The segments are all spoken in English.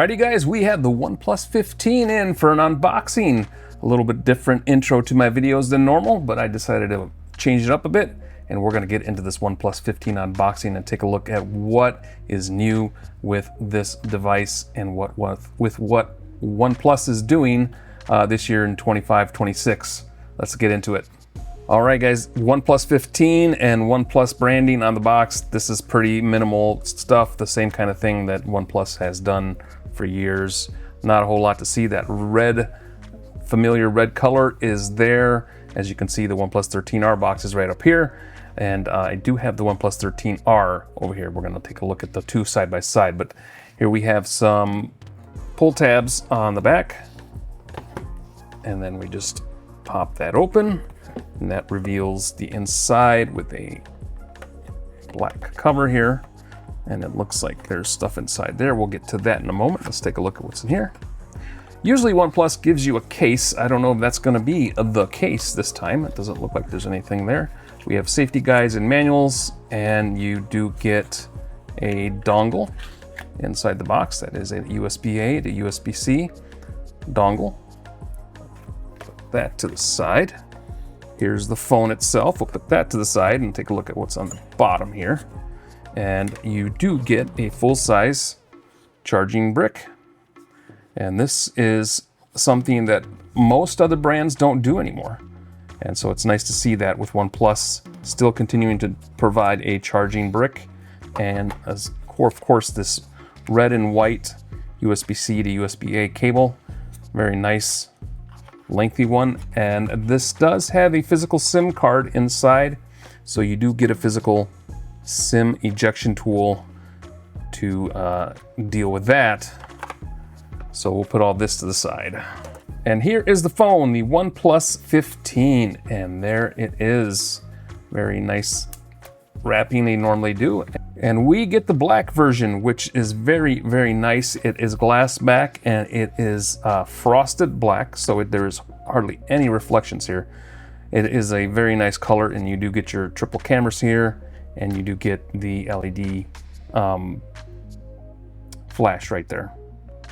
Alrighty guys, we have the OnePlus 15 in for an unboxing. A little bit different intro to my videos than normal, but I decided to change it up a bit, and we're gonna get into this OnePlus 15 unboxing and take a look at what is new with this device and with what OnePlus is doing this year in 25-26. Let's get into it. All right guys, OnePlus 15 and OnePlus branding on the box. This is pretty minimal stuff, the same kind of thing that OnePlus has done for years. Not a whole lot to see. That familiar red color is there. As you can see, the OnePlus 13R box is right up here. And I do have the OnePlus 13R over here. We're gonna take a look at the two side by side, but here we have some pull tabs on the back. And then we just pop that open. And that reveals the inside with a black cover here. And it looks like there's stuff inside there. We'll get to that in a moment. Let's take a look at what's in here. Usually OnePlus gives you a case. I don't know if that's gonna be the case this time. It doesn't look like there's anything there. We have safety guides and manuals, and you do get a dongle inside the box. That is a USB-A to USB-C dongle. Put that to the side. Here's the phone itself. We'll put that to the side and take a look at what's on the bottom here. And you do get a full-size charging brick. And this is something that most other brands don't do anymore. And so it's nice to see that with OnePlus still continuing to provide a charging brick. And of course, this red and white USB-C to USB-A cable. Very nice, lengthy one. And this does have a physical SIM card inside. So you do get a physical SIM ejection tool to deal with that. So we'll put all this to the side. And here is the phone, the OnePlus 15, and there it is. Very nice wrapping they normally do. And we get the black version, which is very, very nice. It is glass back and it is frosted black, so there's hardly any reflections here. It is a very nice color, and you do get your triple cameras here, and you do get the LED flash right there.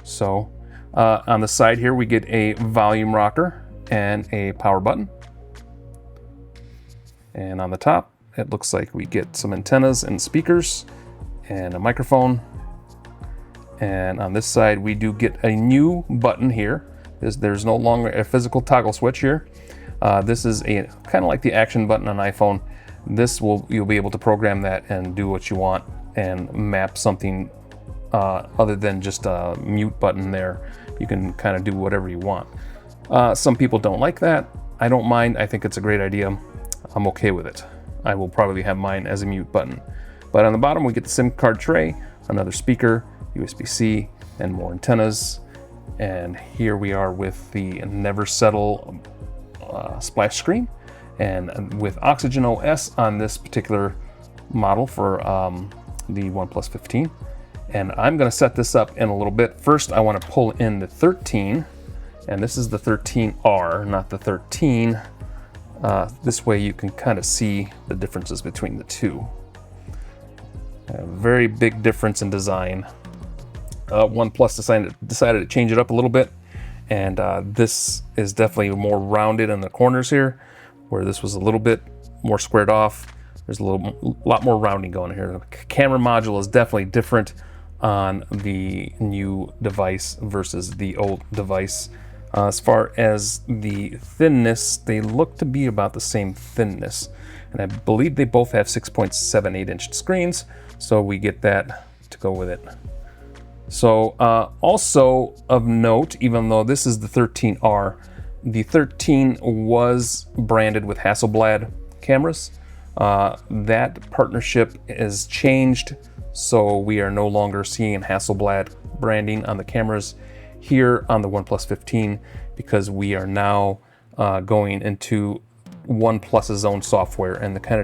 So on the side here, we get a volume rocker and a power button. And on the top, it looks like we get some antennas and speakers and a microphone. And on this side, we do get a new button here. There's no longer a physical toggle switch here. This is a kind of like the action button on iPhone. You'll be able to program that and do what you want and map something other than just a mute button there. You can kind of do whatever you want. Some people don't like that. I don't mind. I think it's a great idea. I'm okay with it. I will probably have mine as a mute button. But on the bottom, we get the SIM card tray, another speaker, USB-C, and more antennas. And here we are with the Never Settle splash screen, and with Oxygen OS on this particular model for the OnePlus 15. And I'm gonna set this up in a little bit. First, I wanna pull in the 13, and this is the 13R, not the 13. This way you can kind of see the differences between the two. A very big difference in design. OnePlus decided to change it up a little bit, and this is definitely more rounded in the corners here, where this was a little bit more squared off. There's a lot more rounding going here. The camera module is definitely different on the new device versus the old device. As far as the thinness, they look to be about the same thinness. And I believe they both have 6.78-inch screens, so we get that to go with it. So also of note, even though this is the 13R, the 13 was branded with Hasselblad cameras. That partnership is changed, so we are no longer seeing Hasselblad branding on the cameras here on the OnePlus 15, because we are now going into OnePlus's own software, and they're kind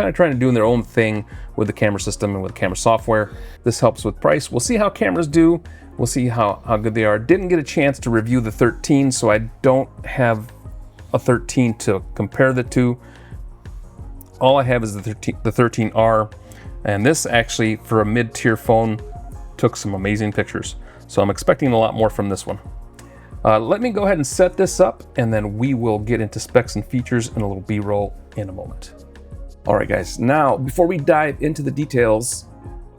of trying to do their own thing with the camera system and with the camera software. This helps with price. We'll see how cameras do. We'll see how good they are. Didn't get a chance to review the 13, so I don't have a 13 to compare the two. All I have is the 13R, and this actually, for a mid-tier phone, took some amazing pictures. So I'm expecting a lot more from this one. Let me go ahead and set this up, and then we will get into specs and features and a little B-roll in a moment. All right, guys, now before we dive into the details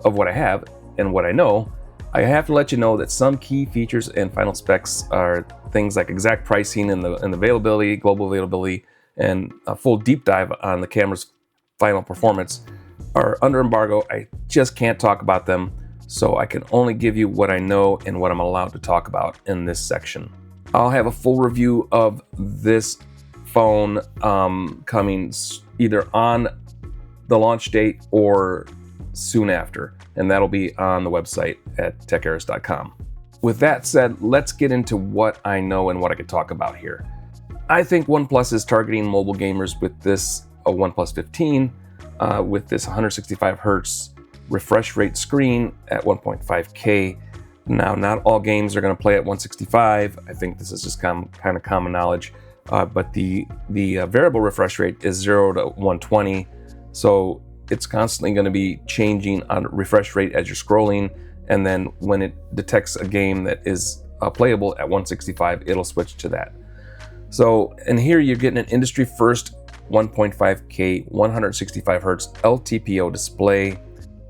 of what I have and what I know, I have to let you know that some key features and final specs are things like exact pricing and the availability, global availability, and a full deep dive on the camera's final performance are under embargo. I just can't talk about them, so I can only give you what I know and what I'm allowed to talk about in this section. I'll have a full review of this phone coming either on the launch date or soon after, and that'll be on the website at techeras.com. With that said, let's get into what I know and what I can talk about here. I think OnePlus is targeting mobile gamers with this OnePlus 15 with this 165 hertz refresh rate screen at 1.5K. Now, not all games are going to play at 165. I think this is just kind of common knowledge, but the variable refresh rate is 0 to 120, so it's constantly going to be changing on refresh rate as you're scrolling, and then when it detects a game that is playable at 165, it'll switch to that. So, and here you're getting an industry first 1.5K 165 hertz LTPO display.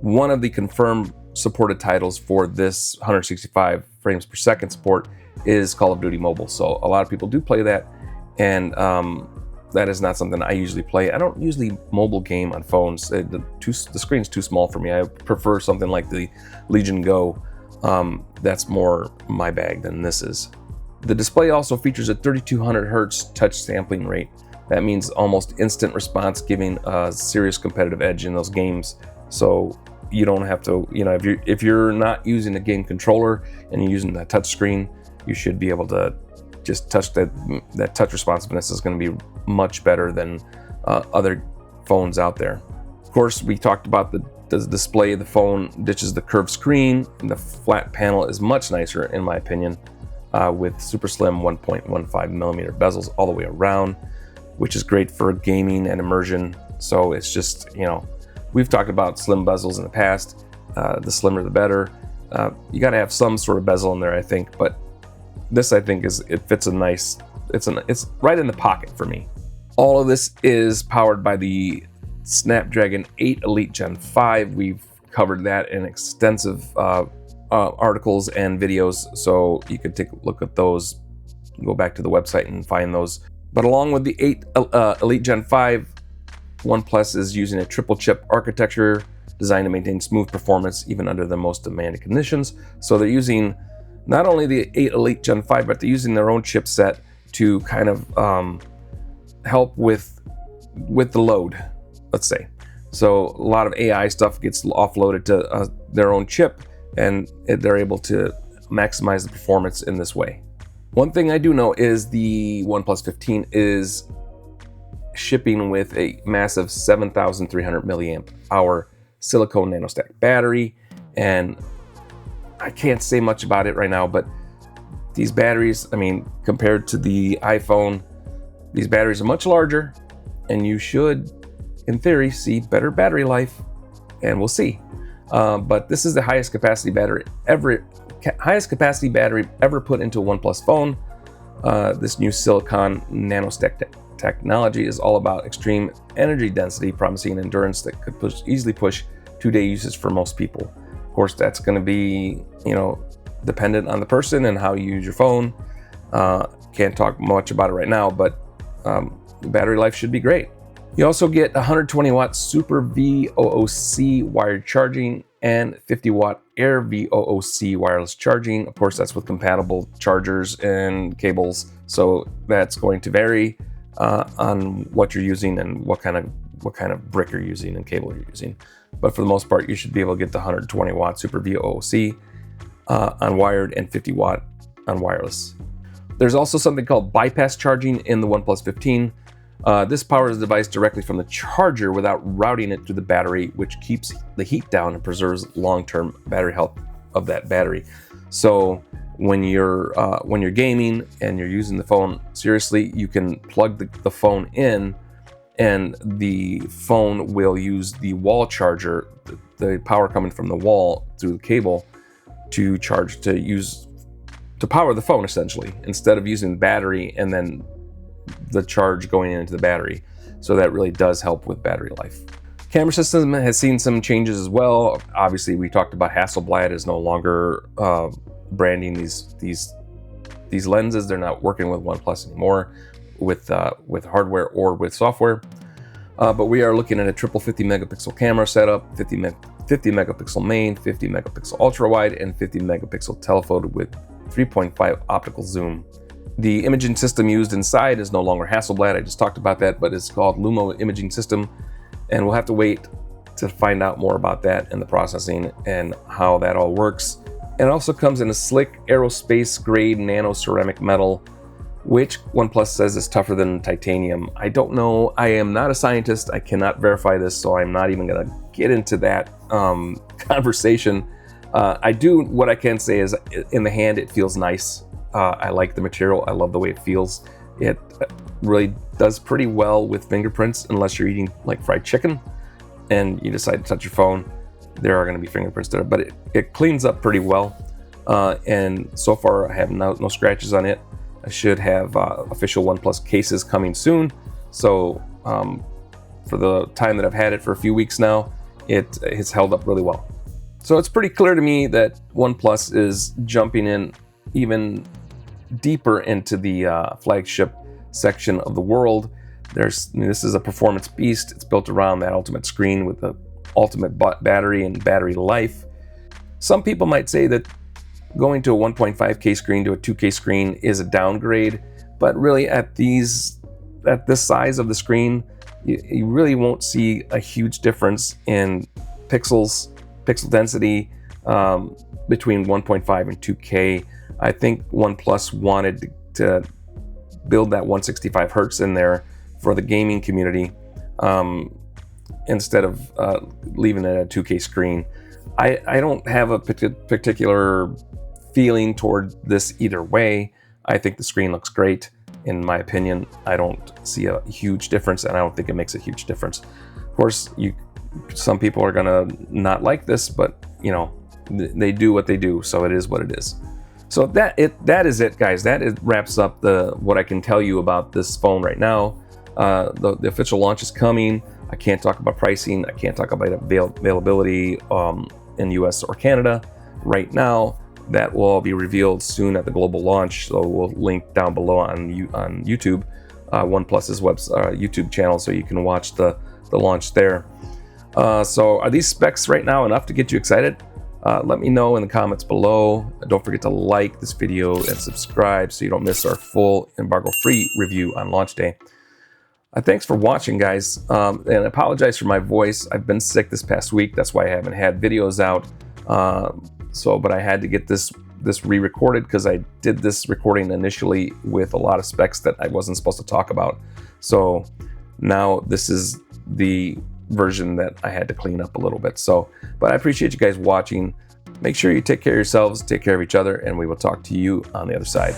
One of the confirmed supported titles for this 165 frames per second support is Call of Duty Mobile. So a lot of people do play that, and that is not something I usually play. I don't usually mobile game on phones. The screen's too small for me. I prefer something like the Legion Go. That's more my bag than this is. The display also features a 3200 hertz touch sampling rate. That means almost instant response, giving a serious competitive edge in those games. So you don't have to, if you're not using a game controller and you're using that touch screen, you should be able to just touch that touch responsiveness is going to be much better than other phones out there. Of course, we talked about the display. The phone ditches the curved screen, and the flat panel is much nicer in my opinion, with super slim 1.15 millimeter bezels all the way around, which is great for gaming and immersion. So it's just, we've talked about slim bezels in the past. The slimmer the better. You got to have some sort of bezel in there, I think, but this, I think, it fits a nice, it's right in the pocket for me. All of this is powered by the Snapdragon 8 Elite Gen 5. We've covered that in extensive articles and videos, so you could take a look at those, go back to the website and find those. But along with the 8 Elite Gen 5, OnePlus is using a triple chip architecture designed to maintain smooth performance even under the most demanding conditions. So they're using not only the 8 Elite Gen 5, but they're using their own chipset to kind of help with the load, let's say. So a lot of AI stuff gets offloaded to their own chip, and they're able to maximize the performance in this way. One thing I do know is the OnePlus 15 is shipping with a massive 7,300 milliamp hour silicone nanostack battery, and I can't say much about it right now, but these batteries, compared to the iPhone, these batteries are much larger, and you should, in theory, see better battery life, and we'll see. But this is the highest capacity battery ever put into a OnePlus phone. This new silicon nanostack technology is all about extreme energy density, promising endurance that could easily push 2-day usage for most people. Of course, that's going to be, dependent on the person and how you use your phone. Can't talk much about it right now, but the battery life should be great. You also get 120 watt Super VOOC wired charging and 50 watt Air VOOC wireless charging. Of course, that's with compatible chargers and cables, so that's going to vary on what you're using and what kind of brick you're using and cable you're using. But for the most part, you should be able to get the 120 watt Super VOOC on wired and 50 watt on wireless. There's also something called bypass charging in the OnePlus 15. This powers the device directly from the charger without routing it through the battery, which keeps the heat down and preserves long-term battery health of that battery. So when you're gaming and you're using the phone seriously, you can plug the phone in, and the phone will use the wall charger, the power coming from the wall through the cable, to charge, to power the phone essentially, instead of using the battery and then the charge going into the battery. So that really does help with battery life. Camera system has seen some changes as well. Obviously, we talked about Hasselblad is no longer branding these lenses. They're not working with OnePlus anymore with hardware or with software. But we are looking at a triple 50 megapixel camera setup, 50 megapixel main, 50 megapixel ultra wide, and 50 megapixel telephoto with 3.5 optical zoom. The imaging system used inside is no longer Hasselblad. I just talked about that, but it's called Lumo Imaging System. And we'll have to wait to find out more about that and the processing and how that all works. And it also comes in a slick aerospace grade nano ceramic metal, which OnePlus says is tougher than titanium. I don't know. I am not a scientist. I cannot verify this, so I'm not even going to get into that conversation. What I can say is in the hand, it feels nice. I like the material. I love the way it feels. It really does pretty well with fingerprints, unless you're eating like fried chicken and you decide to touch your phone. There are going to be fingerprints there, but it cleans up pretty well. And so far, I have no scratches on it. I should have official OnePlus cases coming soon. So for the time that I've had it for a few weeks now, it has held up really well. So it's pretty clear to me that OnePlus is jumping in even deeper into the flagship section of the world. This is a performance beast. It's built around that ultimate screen with the ultimate battery and battery life. Some people might say that going to a 1.5K screen to a 2K screen is a downgrade, but really at this size of the screen, you really won't see a huge difference in pixel density between 1.5 and 2K. I think OnePlus wanted to build that 165 hertz in there for the gaming community instead of leaving it at a 2K screen. I don't have a particular feeling toward this either way. I think the screen looks great. In my opinion, I don't see a huge difference, and I don't think it makes a huge difference. Of course, some people are gonna not like this, but they do what they do, so it is what it is. So that is it, guys. Wraps up what I can tell you about this phone right now. The official launch is coming. I can't talk about pricing. I can't talk about availability in US or Canada right now. That will all be revealed soon at the global launch. So we'll link down below on YouTube, OnePlus's YouTube channel, so you can watch the launch there. So are these specs right now enough to get you excited? Let me know in the comments below. Don't forget to like this video and subscribe so you don't miss our full embargo-free review on launch day. Thanks for watching, guys. And I apologize for my voice. I've been sick this past week. That's why I haven't had videos out. But I had to get this re-recorded because I did this recording initially with a lot of specs that I wasn't supposed to talk about. So now this is the version that I had to clean up a little bit. But I appreciate you guys watching. Make sure you take care of yourselves, take care of each other, and we will talk to you on the other side.